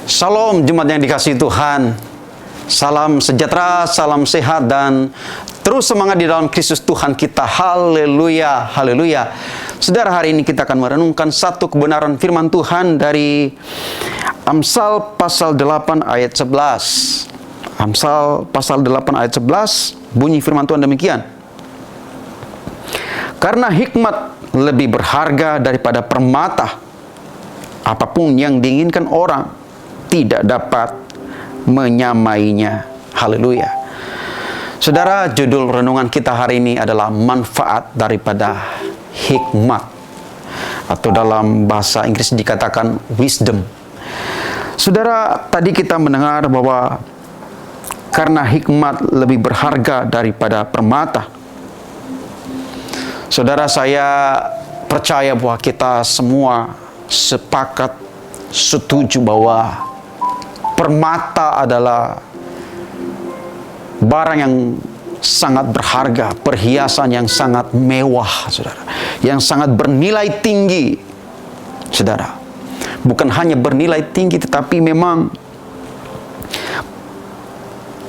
Shalom jemaat yang dikasihi Tuhan. Salam sejahtera, salam sehat, dan terus semangat di dalam Kristus Tuhan kita. Haleluya, haleluya. Saudara, hari ini kita akan merenungkan satu kebenaran firman Tuhan dari Amsal pasal 8 ayat 11. Amsal pasal 8 ayat 11, bunyi firman Tuhan demikian. Karena hikmat lebih berharga daripada permata, apapun yang diinginkan orang tidak dapat menyamainya. Haleluya. Saudara, judul renungan kita hari ini adalah manfaat daripada hikmat, atau dalam bahasa Inggris dikatakan wisdom. Saudara, tadi kita mendengar bahwa karena hikmat lebih berharga daripada permata. Saudara, saya percaya bahwa kita semua sepakat setuju bahwa permata adalah barang yang sangat berharga, perhiasan yang sangat mewah, saudara, yang sangat bernilai tinggi, saudara. Bukan hanya bernilai tinggi, tetapi memang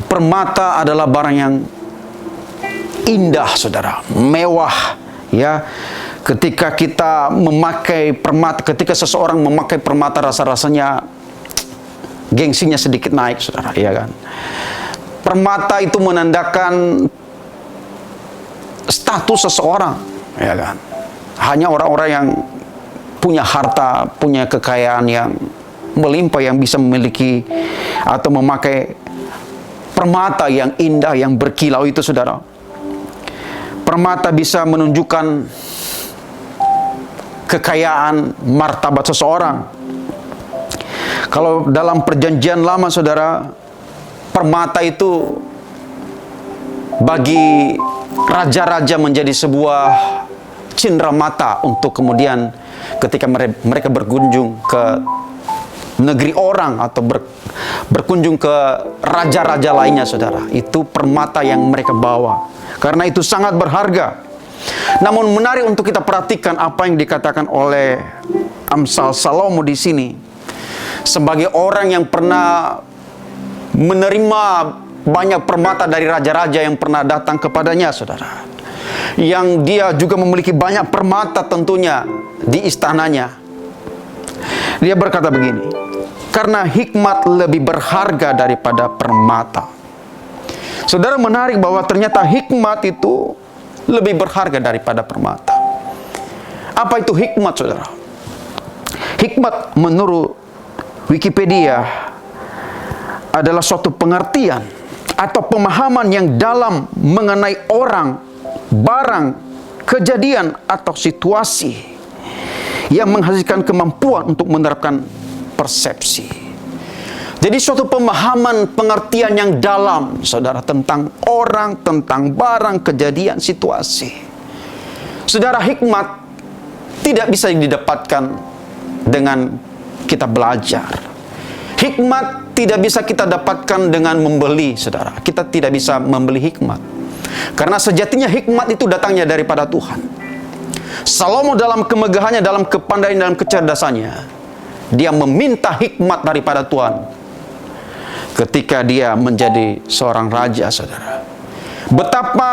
permata adalah barang yang indah, saudara, mewah, ya. Ketika kita memakai permata, ketika seseorang memakai permata, rasa-rasanya gengsinya sedikit naik, saudara, ya kan? Permata itu menandakan status seseorang, ya kan? Hanya orang-orang yang punya harta, punya kekayaan yang melimpah, yang bisa memiliki atau memakai permata yang indah, yang berkilau itu, saudara. Permata bisa menunjukkan kekayaan, martabat seseorang. Kalau dalam perjanjian lama, saudara, permata itu bagi raja-raja menjadi sebuah cindera mata untuk kemudian ketika mereka berkunjung ke negeri orang atau berkunjung ke raja-raja lainnya, saudara. Itu permata yang mereka bawa. Karena itu sangat berharga. Namun menarik untuk kita perhatikan apa yang dikatakan oleh Amsal Salomo di sini. Sebagai orang yang pernah menerima banyak permata dari raja-raja yang pernah datang kepadanya, saudara. Yang dia juga memiliki banyak permata tentunya di istananya. Dia berkata begini, karena hikmat lebih berharga daripada permata. Saudara, menarik bahwa ternyata hikmat itu lebih berharga daripada permata. Apa itu hikmat, saudara? Hikmat menurut Wikipedia adalah suatu pengertian atau pemahaman yang dalam mengenai orang, barang, kejadian, atau situasi yang menghasilkan kemampuan untuk menerapkan persepsi. Jadi suatu pemahaman, pengertian yang dalam, saudara, tentang orang, tentang barang, kejadian, situasi. Saudara, hikmat tidak bisa didapatkan dengan kita belajar. Hikmat tidak bisa kita dapatkan dengan membeli, saudara. Kita tidak bisa membeli hikmat. Karena sejatinya hikmat itu datangnya daripada Tuhan. Salomo dalam kemegahannya, dalam kepandaian, dalam kecerdasannya, dia meminta hikmat daripada Tuhan ketika dia menjadi seorang raja, saudara. Betapa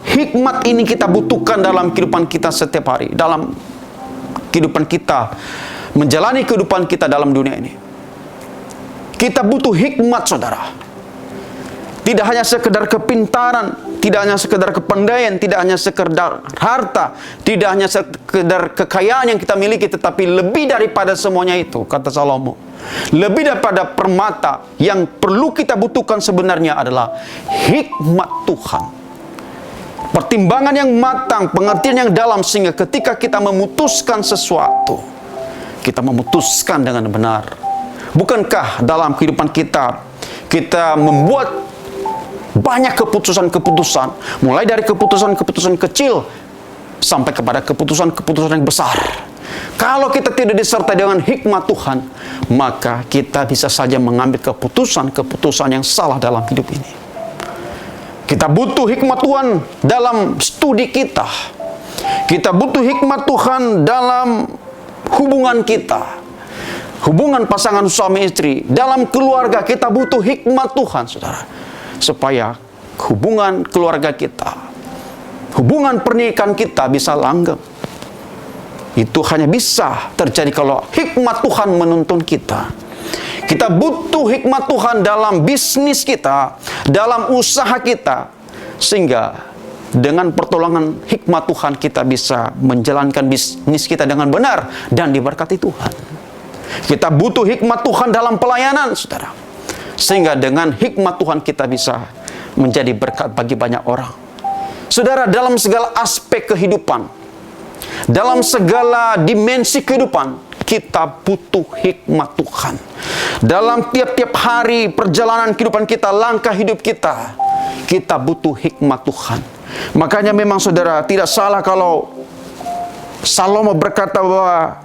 hikmat ini kita butuhkan dalam kehidupan kita setiap hari, dalam kehidupan kita, menjalani kehidupan kita dalam dunia ini. Kita butuh hikmat, saudara. Tidak hanya sekedar kepintaran, tidak hanya sekedar kepandaian, tidak hanya sekedar harta, tidak hanya sekedar kekayaan yang kita miliki, tetapi lebih daripada semuanya itu, kata Salomo. Lebih daripada permata, yang perlu kita butuhkan sebenarnya adalah hikmat Tuhan. Pertimbangan yang matang, pengertian yang dalam, sehingga ketika kita memutuskan sesuatu, kita memutuskan dengan benar. Bukankah dalam kehidupan kita, kita membuat banyak keputusan-keputusan, mulai dari keputusan-keputusan kecil sampai kepada keputusan-keputusan yang besar. Kalau kita tidak disertai dengan hikmat Tuhan, maka kita bisa saja mengambil keputusan-keputusan yang salah dalam hidup ini. Kita butuh hikmat Tuhan dalam studi kita. Kita butuh hikmat Tuhan dalam hubungan kita. Hubungan pasangan suami istri. Dalam keluarga kita butuh hikmat Tuhan, saudara. Supaya hubungan keluarga kita, hubungan pernikahan kita bisa langgeng. Itu hanya bisa terjadi kalau hikmat Tuhan menuntun kita. Kita butuh hikmat Tuhan dalam bisnis kita, dalam usaha kita. Sehingga dengan pertolongan hikmat Tuhan kita bisa menjalankan bisnis kita dengan benar dan diberkati Tuhan. Kita butuh hikmat Tuhan dalam pelayanan, saudara. Sehingga dengan hikmat Tuhan kita bisa menjadi berkat bagi banyak orang. Saudara, dalam segala aspek kehidupan, dalam segala dimensi kehidupan, kita butuh hikmat Tuhan. Dalam tiap-tiap hari perjalanan kehidupan kita, langkah hidup kita, kita butuh hikmat Tuhan. Makanya memang saudara, tidak salah kalau Salomo berkata bahwa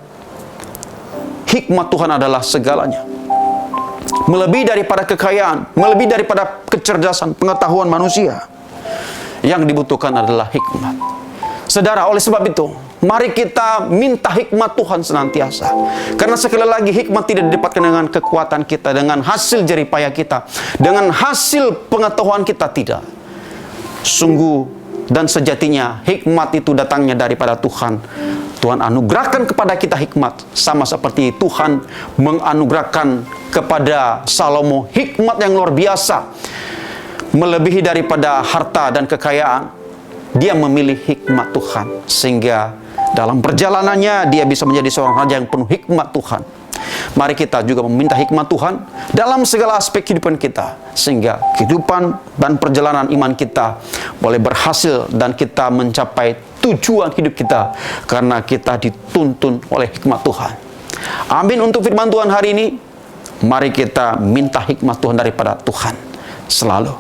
hikmat Tuhan adalah segalanya. Melebihi daripada kekayaan, melebihi daripada kecerdasan, pengetahuan manusia. Yang dibutuhkan adalah hikmat. Saudara, oleh sebab itu, mari kita minta hikmat Tuhan senantiasa. Karena sekali lagi, hikmat tidak didapatkan dengan kekuatan kita, dengan hasil jeripaya kita, dengan hasil pengetahuan kita, tidak. Sungguh dan sejatinya hikmat itu datangnya daripada Tuhan. Tuhan anugerahkan kepada kita hikmat, sama seperti Tuhan menganugerahkan kepada Salomo hikmat yang luar biasa, melebihi daripada harta dan kekayaan. Dia memilih hikmat Tuhan, sehingga dalam perjalanannya dia bisa menjadi seorang raja yang penuh hikmat Tuhan. Mari kita juga meminta hikmat Tuhan dalam segala aspek kehidupan kita, sehingga kehidupan dan perjalanan iman kita boleh berhasil dan kita mencapai tujuan hidup kita karena kita dituntun oleh hikmat Tuhan. Amin untuk firman Tuhan hari ini. Mari kita minta hikmat Tuhan daripada Tuhan selalu.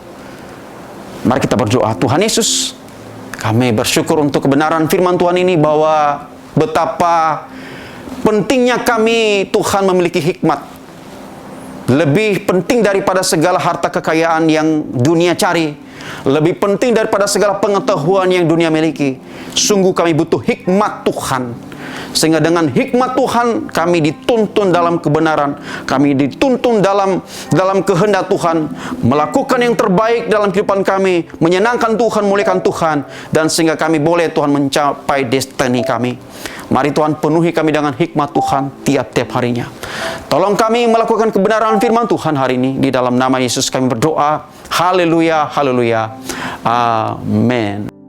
Mari kita berdoa. Tuhan Yesus, kami bersyukur untuk kebenaran firman Tuhan ini, bahwa betapa pentingnya kami, Tuhan, memiliki hikmat. Lebih penting daripada segala harta kekayaan yang dunia cari. Lebih penting daripada segala pengetahuan yang dunia miliki. Sungguh kami butuh hikmat Tuhan. Sehingga dengan hikmat Tuhan kami dituntun dalam kebenaran, kami dituntun dalam kehendak Tuhan, melakukan yang terbaik dalam kehidupan kami, menyenangkan Tuhan, memuliakan Tuhan, dan sehingga kami boleh, Tuhan, mencapai destiny kami. Mari Tuhan, penuhi kami dengan hikmat Tuhan tiap-tiap harinya. Tolong kami melakukan kebenaran firman Tuhan hari ini. Di dalam nama Yesus kami berdoa. Haleluya, haleluya. Amin.